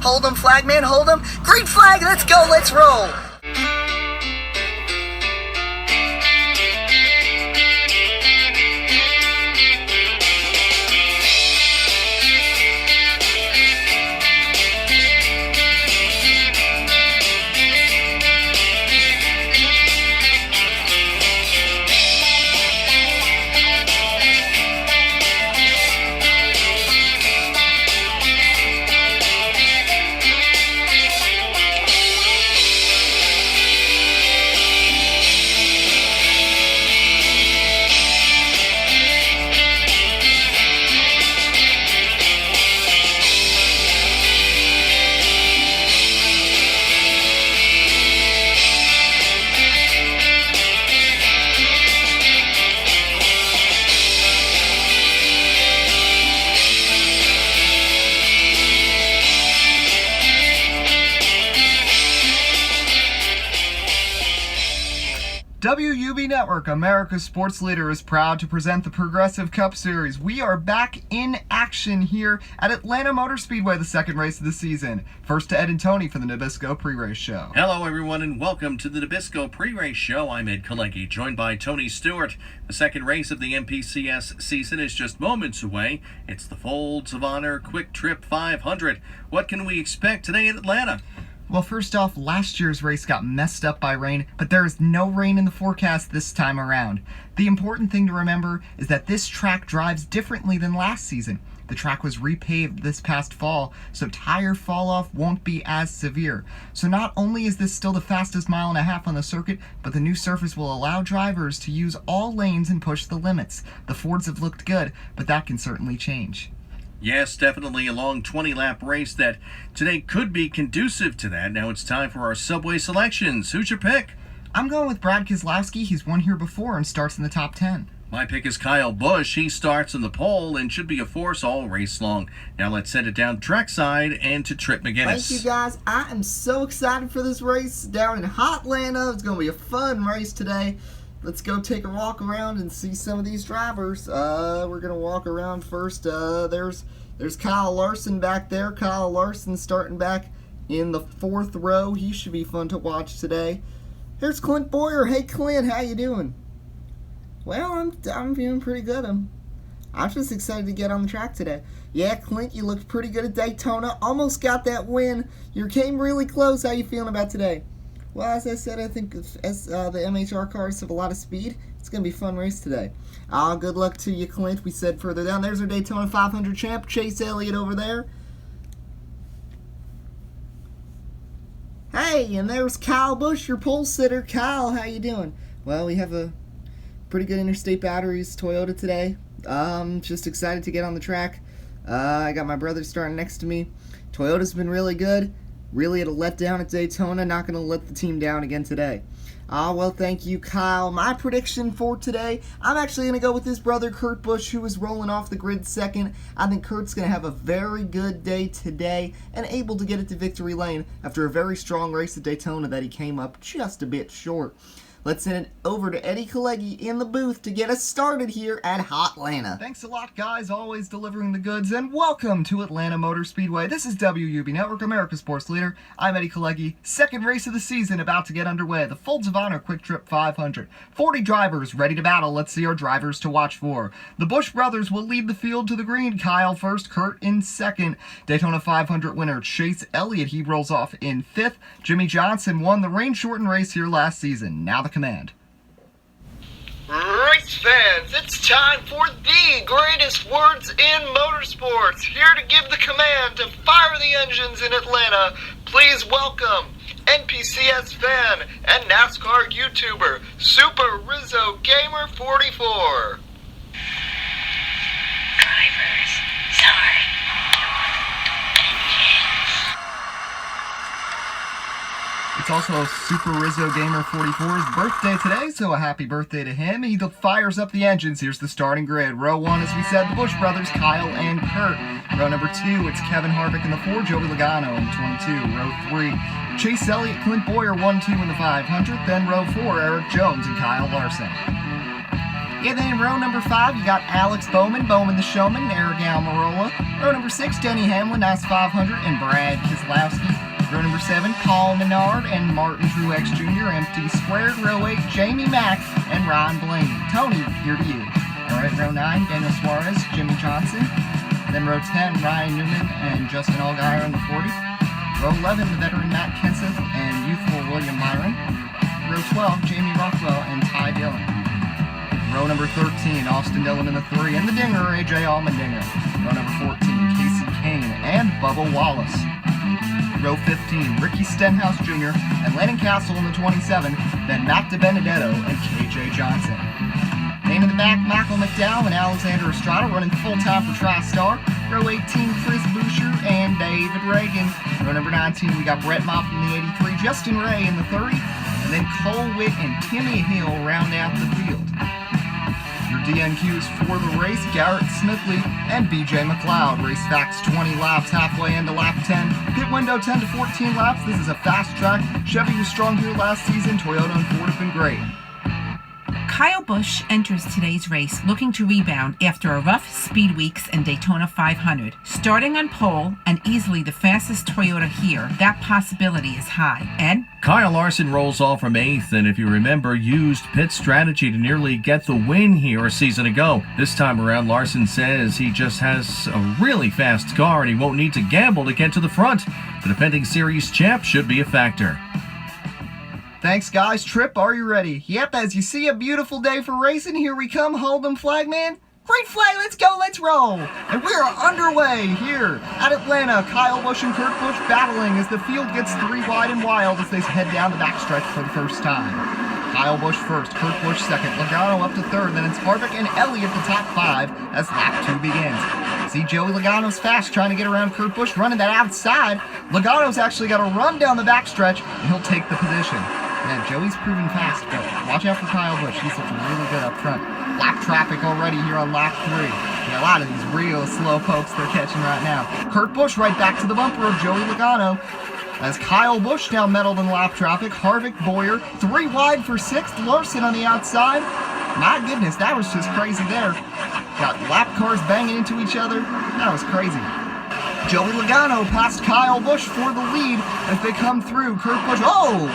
Hold them, flagman, hold them. Green flag, let's go, let's roll. WUB Network, America's sports leader, is proud to present the Progressive Cup Series. We are back in action here at Atlanta Motor Speedway, the second race of the season. First to Ed and Tony for the Nabisco pre-race show. Hello everyone and welcome to the Nabisco pre-race show. I'm Ed Kalegi, joined by Tony Stewart. The second race of the NPCS season is just moments away. It's the Folds of Honor Quick Trip 500. What can we expect today in Atlanta? Well, first off, last year's race got messed up by rain, but there is no rain in the forecast this time around. The important thing to remember is that this track drives differently than last season. The track was repaved this past fall, so tire fall off won't be as severe. So not only is this still the fastest mile and a half on the circuit, but the new surface will allow drivers to use all lanes and push the limits. The Fords have looked good, but that can certainly change. Yes, definitely a long 20-lap race that today could be conducive to that. Now it's time for our Subway selections. Who's your pick? I'm going with Brad Keselowski. He's won here before and starts in the top 10. My pick is Kyle Busch. He starts in the pole and should be a force all race long. Now let's send it down trackside and to Trip McGinnis. Thank you, guys. I am so excited for this race down in Atlanta. It's going to be a fun race today. Let's go take a walk around and see some of these drivers. We're going to walk around first. There's Kyle Larson back there. Kyle Larson starting back in the fourth row. He should be fun to watch today. Here's Clint Boyer. Hey, Clint, how you doing? Well, I'm feeling pretty good. I'm just excited to get on the track today. Yeah, Clint, you looked pretty good at Daytona. Almost got that win. You came really close. How you feeling about today? Well, as I said, I think as the MHR cars have a lot of speed, it's going to be a fun race today. Good luck to you, Clint. We said further down. There's our Daytona 500 champ, Chase Elliott over there. Hey, and there's Kyle Busch, your pole sitter. Kyle, how you doing? Well, we have a pretty good Interstate Batteries Toyota today. Just excited to get on the track. I got my brother starting next to me. Toyota's been really good. Really at a letdown at Daytona. Not going to let the team down again today. Well, thank you, Kyle. My prediction for today, I'm actually going to go with his brother, Kurt Busch, who is rolling off the grid second. I think Kurt's going to have a very good day today and able to get it to victory lane after a very strong race at Daytona that he came up just a bit short. Let's send it over to Eddie Kalegi in the booth to get us started here at Atlanta. Thanks a lot, guys. Always delivering the goods, and welcome to Atlanta Motor Speedway. This is WUB Network, America's sports leader. I'm Eddie Kalegi. Second race of the season about to get underway. The Folds of Honor Quick Trip 500. 40 drivers ready to battle. Let's see our drivers to watch for. The Busch brothers will lead the field to the green. Kyle first, Kurt in second. Daytona 500 winner Chase Elliott, he rolls off in fifth. Jimmie Johnson won the rain-shortened race here last season. Now the command. Race fans, it's time for the greatest words in motorsports. Here to give the command to fire the engines in Atlanta, please welcome NPCS fan and NASCAR YouTuber, Super Rizzo Gamer 44. Drivers, sorry. It's also Super Rizzo Gamer 44's birthday today, so a happy birthday to him. He fires up the engines. Here's the starting grid. Row 1, as we said, the Busch brothers, Kyle and Kurt. Row number 2, it's Kevin Harvick in the 4, Joey Logano in the 22. Row 3, Chase Elliott, Clint Boyer, 1-2 in the 500. Then row 4, Eric Jones and Kyle Larson. Yeah, then in row number 5, you got Alex Bowman the Showman, Aragal Marola. Row number 6, Denny Hamlin, nice 500, and Brad Keselowski. Row number 7, Paul Menard and Martin Truex Jr., empty squared. Row 8, Jamie Mack and Ryan Blaney. Tony, here to you. Alright, row 9, Daniel Suarez, Jimmie Johnson. Then row 10, Ryan Newman and Justin Allgaier on the 40. Row 11, the veteran Matt Kenseth and youthful William Myron. Row 12, Jamie Rockwell and Ty Dillon. Row number 13, Austin Dillon in the 3, and the dinger, AJ Allmendinger. Row number 14, Casey Kane and Bubba Wallace. Row 15, Ricky Stenhouse Jr. and Landon Castle in the 27, then Matt DiBenedetto and KJ Johnson. Then in the back, Michael McDowell and Alexander Estrada running full time for TriStar. Row 18, Chris Boucher and David Reagan. Row number 19, we got Brett Moffitt in the 83, Justin Ray in the 30, and then Cole Witt and Timmy Hill round out the field. Your DNQs for the race, Garrett Smithley and BJ McLeod. Race facts 20 laps, halfway into lap 10. Pit window 10 to 14 laps. This is a fast track. Chevy was strong here last season. Toyota and Ford have been great. Kyle Busch enters today's race looking to rebound after a rough speed weeks and Daytona 500. Starting on pole and easily the fastest Toyota here, that possibility is high. Ed? Kyle Larson rolls off from 8th, and if you remember, used pit strategy to nearly get the win here a season ago. This time around, Larson says he just has a really fast car and he won't need to gamble to get to the front. The defending series champ should be a factor. Thanks, guys. Trip, are you ready? Yep, as you see, a beautiful day for racing. Here we come, Hold'em Flagman. Great flag, let's go, let's roll. And we are underway here at Atlanta. Kyle Busch and Kurt Busch battling as the field gets 3 wide and wild as they head down the backstretch for the first time. Kyle Busch first, Kurt Busch second, Logano up to third, then it's Harvick and Elliott the top 5 as lap 2 begins. See, Joey Logano's fast trying to get around Kurt Busch, running that outside. Logano's actually got to run down the backstretch, and he'll take the position. Yeah, Joey's proven fast, but watch out for Kyle Busch. He's looking really good up front. Lap traffic already here on lap 3. Yeah, a lot of these real slow pokes they're catching right now. Kurt Busch right back to the bumper of Joey Logano. As Kyle Busch now meddled in lap traffic. Harvick, Boyer, 3 wide for 6th. Larson on the outside. My goodness, that was just crazy there. Got lap cars banging into each other. That was crazy. Joey Logano passed Kyle Busch for the lead as they come through. Kurt Busch, oh!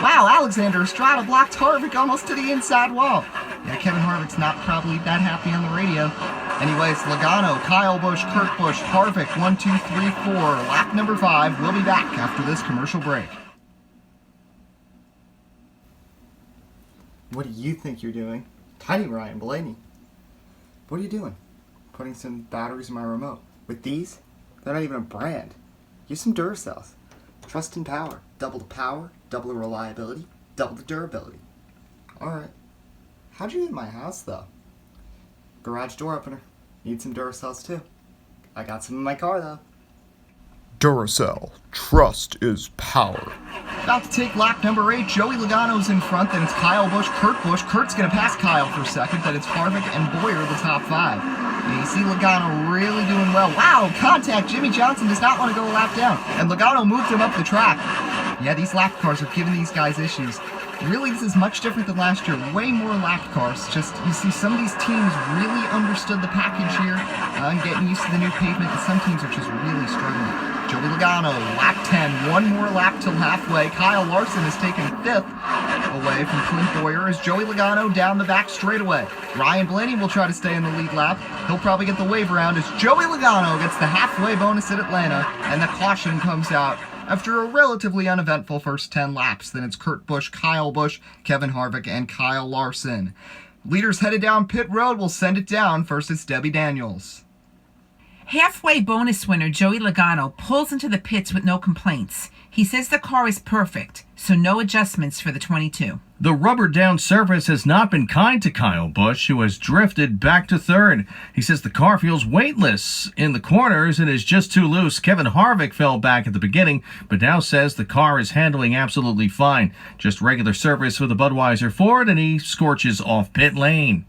Wow, Alexander Estrada blocked Harvick almost to the inside wall. Yeah, Kevin Harvick's not probably that happy on the radio. Anyways, Logano, Kyle Busch, Kurt Busch, Harvick, 1, 2, 3, 4. Lap number 5. We'll be back after this commercial break. What do you think you're doing? Tiny Ryan Blaney. What are you doing? Putting some batteries in my remote. With these? They're not even a brand. Use some Duracells. Trust and power. Double the power, double the reliability, double the durability. Alright. How'd you get in my house, though? Garage door opener. Need some Duracells, too. I got some in my car, though. Duracell. Trust is power. About to take lap number 8. Joey Logano's in front. Then it's Kyle Busch, Kurt Busch. Kurt's going to pass Kyle for second. Then it's Harvick and Boyer, the top 5. And you see Logano really doing well. Wow, contact. Jimmie Johnson does not want to go a lap down. And Logano moved him up the track. Yeah, these lap cars are giving these guys issues. Really, this is much different than last year. Way more lap cars. Just, you see, some of these teams really understood the package here and getting used to the new pavement, and some teams are just really struggling. Joey Logano, lap 10, 1 more lap till halfway. Kyle Larson is taking 5th away from Clint Boyer as Joey Logano down the back straightaway. Ryan Blaney will try to stay in the lead lap. He'll probably get the wave around as Joey Logano gets the halfway bonus at Atlanta, and the caution comes out after a relatively uneventful first 10 laps. Then it's Kurt Busch, Kyle Busch, Kevin Harvick, and Kyle Larson. Leaders headed down pit road. We'll send it down. First, it's Debbie Daniels. Halfway bonus winner Joey Logano pulls into the pits with no complaints. He says the car is perfect, so no adjustments for the 22. The rubber-down surface has not been kind to Kyle Busch, who has drifted back to 3rd. He says the car feels weightless in the corners and is just too loose. Kevin Harvick fell back at the beginning, but now says the car is handling absolutely fine. Just regular surface for the Budweiser Ford, and he scorches off pit lane.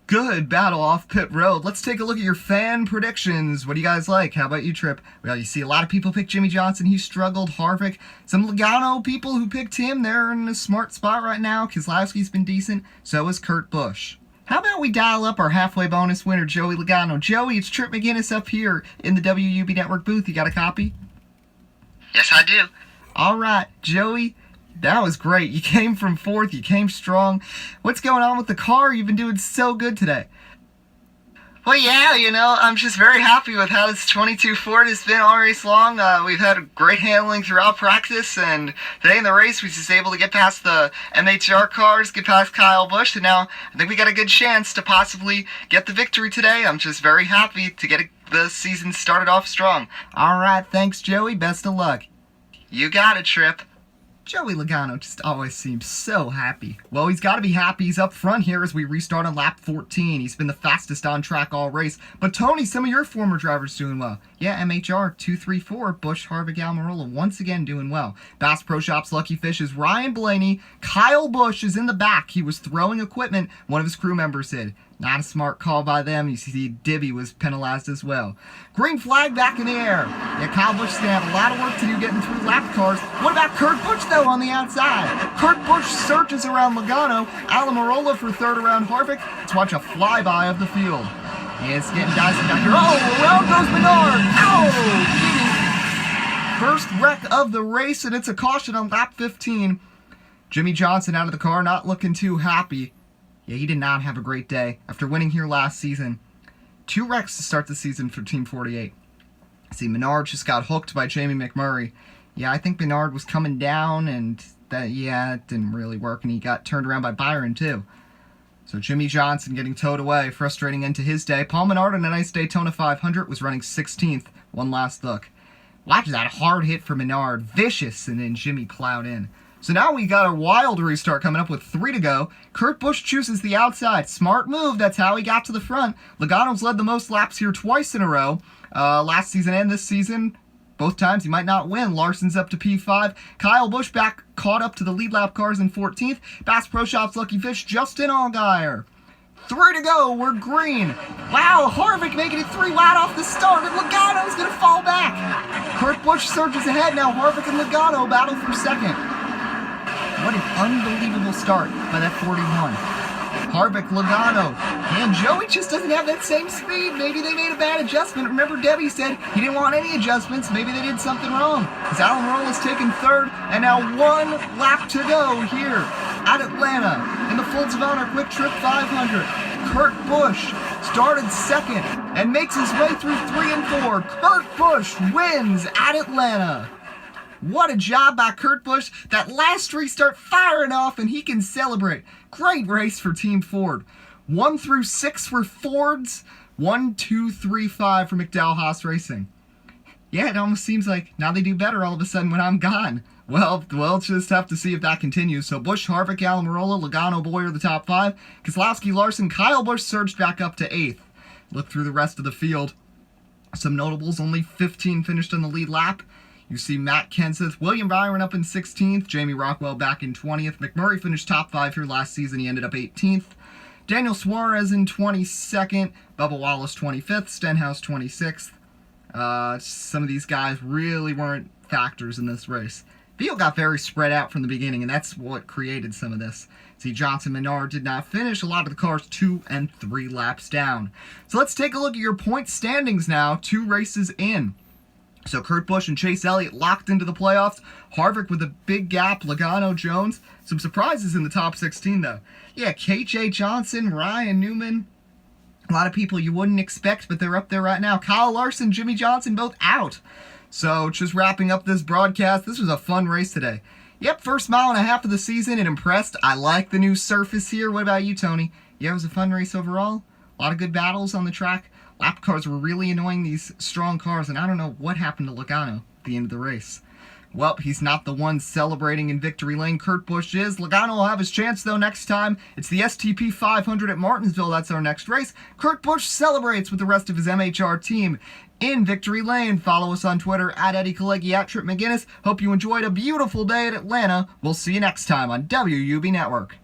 Good battle off pit road. Let's take a look at your fan predictions. What do you guys like? How about you, Trip? Well, you see a lot of people pick Jimmie Johnson. He struggled. Harvick. Some Logano people who picked him. They're in a smart spot right now. Keselowski's been decent. So is Kurt Busch. How about we dial up our halfway bonus winner, Joey Logano? Joey, it's Trip McGinnis up here in the WUB Network booth. You got a copy? Yes, I do. All right, Joey, that was great. You came from fourth. You came strong. What's going on with the car? You've been doing so good today. Well, yeah, I'm just very happy with how this 22 Ford has been all race long. We've had great handling throughout practice, and today in the race, we was just able to get past the MHR cars, get past Kyle Busch, and now I think we got a good chance to possibly get the victory today. I'm just very happy to get the season started off strong. All right, thanks, Joey. Best of luck. You got it, Trip. Joey Logano just always seems so happy. Well, he's got to be happy. He's up front here as we restart on lap 14. He's been the fastest on track all race. But Tony, some of your former drivers doing well. Yeah, MHR 234, Busch, Harvick, Almirola once again doing well. Bass Pro Shops Lucky Fishes, Ryan Blaney, Kyle Busch is in the back. He was throwing equipment. One of his crew members did. Not a smart call by them. You see Divvy was penalized as well. Green flag back in the air. Yeah, Kyle Busch is going to have a lot of work to do getting through lap cars. What about Kurt Busch, though, on the outside? Kurt Busch surges around Logano. Almirola for third around Harvick. Let's watch a flyby of the field. Yeah, it's getting dicey back here. Oh, around goes Menard. Ow! First wreck of the race, and it's a caution on lap 15. Jimmie Johnson out of the car, not looking too happy. Yeah, he did not have a great day after winning here last season. 2 wrecks to start the season for Team 48. See, Menard just got hooked by Jamie McMurray. Yeah, I think Menard was coming down, and it didn't really work, and he got turned around by Byron, too. So Jimmie Johnson getting towed away, frustrating end to his day. Paul Menard on a nice Daytona 500 was running 16th. One last look. Watch that hard hit for Menard. Vicious, and then Jimmie plowed in. So now we got a wild restart coming up with 3 to go. Kurt Busch chooses the outside. Smart move. That's how he got to the front. Logano's led the most laps here twice in a row. Last season and this season. Both times he might not win. Larson's up to P5. Kyle Busch back caught up to the lead lap cars in 14th. Bass Pro Shops Lucky Fish, Justin Allgaier. 3 to go. We're green. Wow, Harvick making it 3 wide off the start, and Logano's going to fall back. Kurt Busch surges ahead. Now Harvick and Logano battle for second. What an unbelievable start by that 41. Harvick, Logano, and Joey just doesn't have that same speed. Maybe they made a bad adjustment. Remember, Debbie said he didn't want any adjustments. Maybe they did something wrong. Because Almirola's taken third, and now 1 lap to go here at Atlanta in the Folds of Honor Quick Trip 500. Kurt Busch started second and makes his way through 3 and 4. Kurt Busch wins at Atlanta. What a job by Kurt Busch. That last restart firing off, and he can celebrate. Great race for Team Ford. 1 through 6 for Fords. 1, 2, 3, 5 for McDowell Haas Racing. Yeah, it almost seems like now they do better all of a sudden when I'm gone. Well, it's just have to see if that continues. So Busch, Harvick, Almirola, Logano, Boyer, the top 5. Keselowski, Larson, Kyle Busch surged back up to 8th. Look through the rest of the field. Some notables, only 15 finished on the lead lap. You see Matt Kenseth, William Byron up in 16th, Jamie Rockwell back in 20th. McMurray finished top 5 here last season. He ended up 18th. Daniel Suarez in 22nd. Bubba Wallace 25th. Stenhouse 26th. Some of these guys really weren't factors in this race. Field got very spread out from the beginning, and that's what created some of this. See, Johnson Menard did not finish. A lot of the cars 2 and 3 laps down. So let's take a look at your point standings now, 2 races in. So Kurt Busch and Chase Elliott locked into the playoffs. Harvick with a big gap. Logano, Jones. Some surprises in the top 16, though. Yeah, KJ Johnson, Ryan Newman. A lot of people you wouldn't expect, but they're up there right now. Kyle Larson, Jimmie Johnson, both out. So just wrapping up this broadcast. This was a fun race today. Yep, first mile and a half of the season. It impressed. I like the new surface here. What about you, Tony? Yeah, it was a fun race overall. A lot of good battles on the track. Lap cars were really annoying these strong cars, and I don't know what happened to Logano at the end of the race. Well, he's not the one celebrating in victory lane. Kurt Busch is. Logano will have his chance, though, next time. It's the STP 500 at Martinsville. That's our next race. Kurt Busch celebrates with the rest of his MHR team in victory lane. Follow us on Twitter at Eddie Kalegi, at Trip McGinnis. Hope you enjoyed a beautiful day at Atlanta. We'll see you next time on WUB Network.